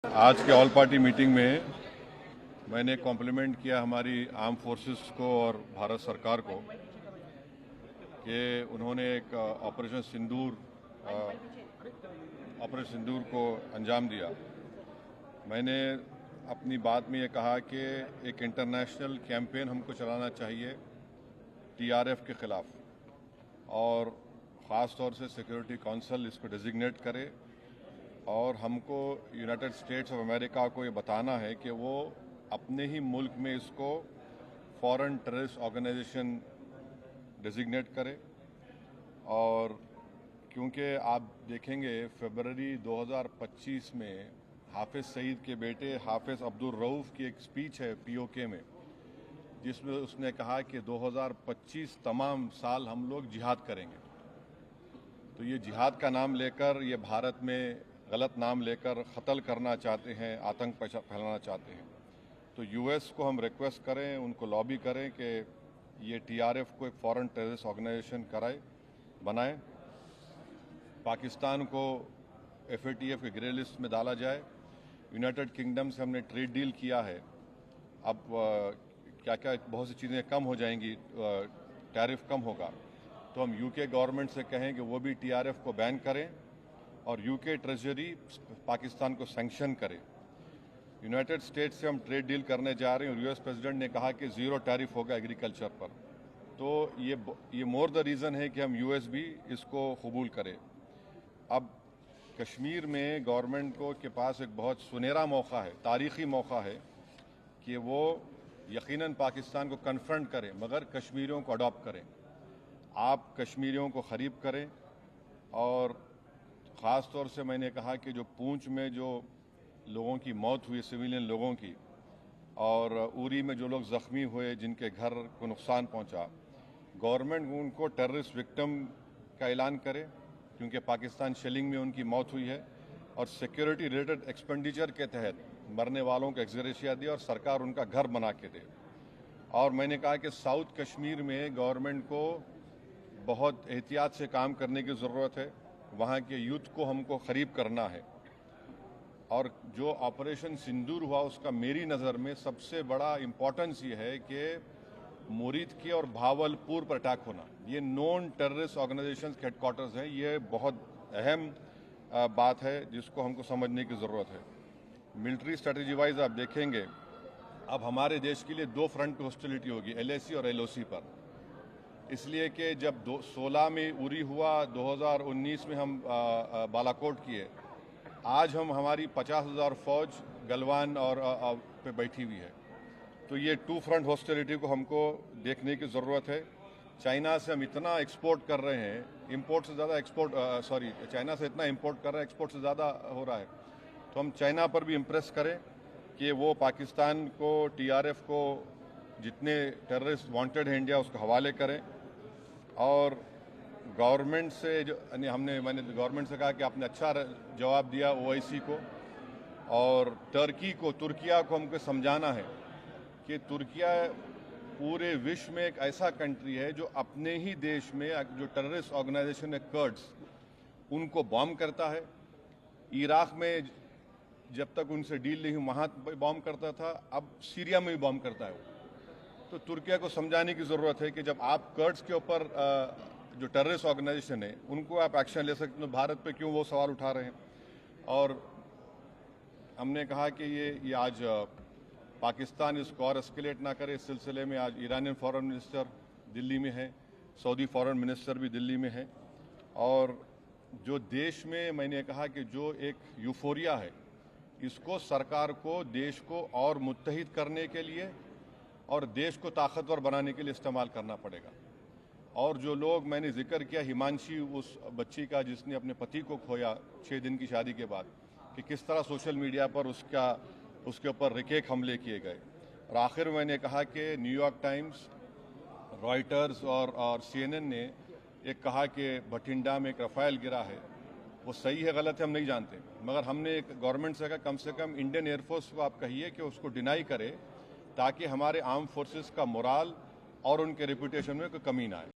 आज के all party meeting में मैंने कॉम्प्लीमेंट किया हमारी आर्म फोर्सेस को और भारत सरकार को कि उन्होंने एक ऑपरेशन सिंदूर को अंजाम दिया। मैंने अपनी बात में ये कहा कि एक इंटरनेशनल कैंपेन हमको चलाना चाहिए टीआरएफ के ख़िलाफ़ और ख़ास तौर से सिक्योरिटी काउंसिल इसको डिजिग्नेट करे और हमको यूनाइटेड स्टेट्स ऑफ अमेरिका को ये बताना है कि वो अपने ही मुल्क में इसको फॉरेन टेररिस्ट ऑर्गेनाइजेशन डिजिग्नेट करे। और क्योंकि आप देखेंगे फरवरी 2025 में हाफिज़ सईद के बेटे हाफिज़ अब्दुल रऊफ़ की एक स्पीच है पीओके में, जिसमें उसने कहा कि 2025 तमाम साल हम लोग जिहाद करेंगे। तो ये जिहाद का नाम लेकर ये भारत में गलत नाम लेकर कत्ल करना चाहते हैं, आतंक फैलाना चाहते हैं। तो यूएस को हम रिक्वेस्ट करें, उनको लॉबी करें कि ये टीआरएफ को एक फॉरेन टेररिस्ट ऑर्गेनाइजेशन बनाए, पाकिस्तान को एफएटीएफ के ग्रे लिस्ट में डाला जाए। यूनाइटेड किंगडम से हमने ट्रेड डील किया है, अब क्या क्या बहुत सी चीज़ें कम हो जाएंगी, टैरिफ कम होगा। तो हम यूके गवर्नमेंट से कहें कि वो भी टीआरएफ को बैन करें और यूके ट्रेजरी पाकिस्तान को सैंक्शन करे। यूनाइटेड स्टेट्स से हम ट्रेड डील करने जा रहे हैं और यूएस प्रेसिडेंट ने कहा कि ज़ीरो टैरिफ होगा एग्रीकल्चर पर। तो ये मोर द रीज़न है कि हम यूएस भी इसको कबूल करें। अब कश्मीर में गवर्नमेंट के पास एक बहुत सुनहरा मौका है, तारीख़ी मौका है कि वो यकीनन पाकिस्तान को कन्फ्रंट करें मगर कश्मीरियों को अडॉप्ट करें। आप कश्मीरियों को ख़रीब करें और ख़ास तौर से मैंने कहा कि जो पूंछ में जो लोगों की मौत हुई, सिविलियन लोगों की, और उरी में जो लोग ज़ख्मी हुए, जिनके घर को नुकसान पहुंचा, गवर्नमेंट उनको टेररिस्ट विक्टिम का ऐलान करे क्योंकि पाकिस्तान शेलिंग में उनकी मौत हुई है, और सिक्योरिटी रिलेटेड एक्सपेंडिचर के तहत मरने वालों को एक्सग्रेशिया दे और सरकार उनका घर बना के दे। और मैंने कहा कि साउथ कश्मीर में गवर्नमेंट को बहुत एहतियात से काम करने की ज़रूरत है, वहाँ के यूथ को हमको ख़रीब करना है। और जो ऑपरेशन सिंदूर हुआ उसका मेरी नज़र में सबसे बड़ा इम्पोर्टेंस ये है कि मुरीद के और भावलपुर पर अटैक होना, ये नॉन टेररिस्ट ऑर्गेनाइजेशन के हेडक्वार्टर्स हैं। ये बहुत अहम बात है जिसको हमको समझने की ज़रूरत है। मिलिट्री स्ट्रेटजी वाइज आप देखेंगे अब हमारे देश के लिए दो फ्रंट पे हॉस्टिलिटी होगी, एलएसी और एलओसी पर। इसलिए कि जब 2016 में उरी हुआ, 2019 में हम बालाकोट किए, आज हमारी 50,000 फौज गलवान और पे बैठी हुई है। तो ये टू फ्रंट हॉस्टिलिटी को हमको देखने की ज़रूरत है। चाइना से हम इतना एक्सपोर्ट कर रहे हैं, इंपोर्ट से ज़्यादा चाइना से इतना इंपोर्ट कर रहे हैं, एक्सपोर्ट से ज़्यादा हो रहा है। तो हम चाइना पर भी इम्प्रेस करें कि वो पाकिस्तान को, टीआरएफ को, जितने टेररिस्ट वांटेड हैं इंडिया, उसको हवाले करें। और गवर्नमेंट से मैंने गवर्नमेंट से कहा कि आपने अच्छा जवाब दिया ओआईसी को और तुर्किया को हमको समझाना है कि तुर्किया पूरे विश्व में एक ऐसा कंट्री है जो अपने ही देश में जो टेररिस्ट ऑर्गेनाइजेशन है कर्ड्स, उनको बॉम्ब करता है। इराक में जब तक उनसे डील नहीं हुई वहाँ बॉम्ब करता था, अब सीरिया में भी बॉम्ब करता है वो। तो तुर्किया को समझाने की ज़रूरत है कि जब आप कर्ड्स के ऊपर जो टेररिस्ट ऑर्गेनाइजेशन है उनको आप एक्शन ले सकते हैं, तो भारत पे क्यों वो सवाल उठा रहे हैं। और हमने कहा कि ये आज पाकिस्तान इसको और एस्केलेट ना करे। इस सिलसिले में आज ईरानियन फॉरेन मिनिस्टर दिल्ली में है, सऊदी फॉरेन मिनिस्टर भी दिल्ली में है। और जो देश में मैंने कहा कि जो एक यूफोरिया है, इसको सरकार को देश को और मुत्तहिद करने के लिए और देश को ताकतवर बनाने के लिए इस्तेमाल करना पड़ेगा। और जो लोग मैंने जिक्र किया, हिमांशी, उस बच्ची का जिसने अपने पति को खोया 6 दिन की शादी के बाद, कि किस तरह सोशल मीडिया पर उसके ऊपर रिकेक हमले किए गए। और आखिर मैंने कहा कि न्यूयॉर्क टाइम्स, रॉयटर्स और CNN ने एक कहा कि भटिंडा में एक रफ़ाइल गिरा है। वो सही है गलत है हम नहीं जानते, मगर हमने एक गवर्नमेंट से कहा कम से कम इंडियन एयरफोर्स को आप कहिए कि उसको डिनाई करे, ताकि हमारे आर्म फोर्सेस का मोराल और उनके रेपुटेशन में कोई कमी ना आए।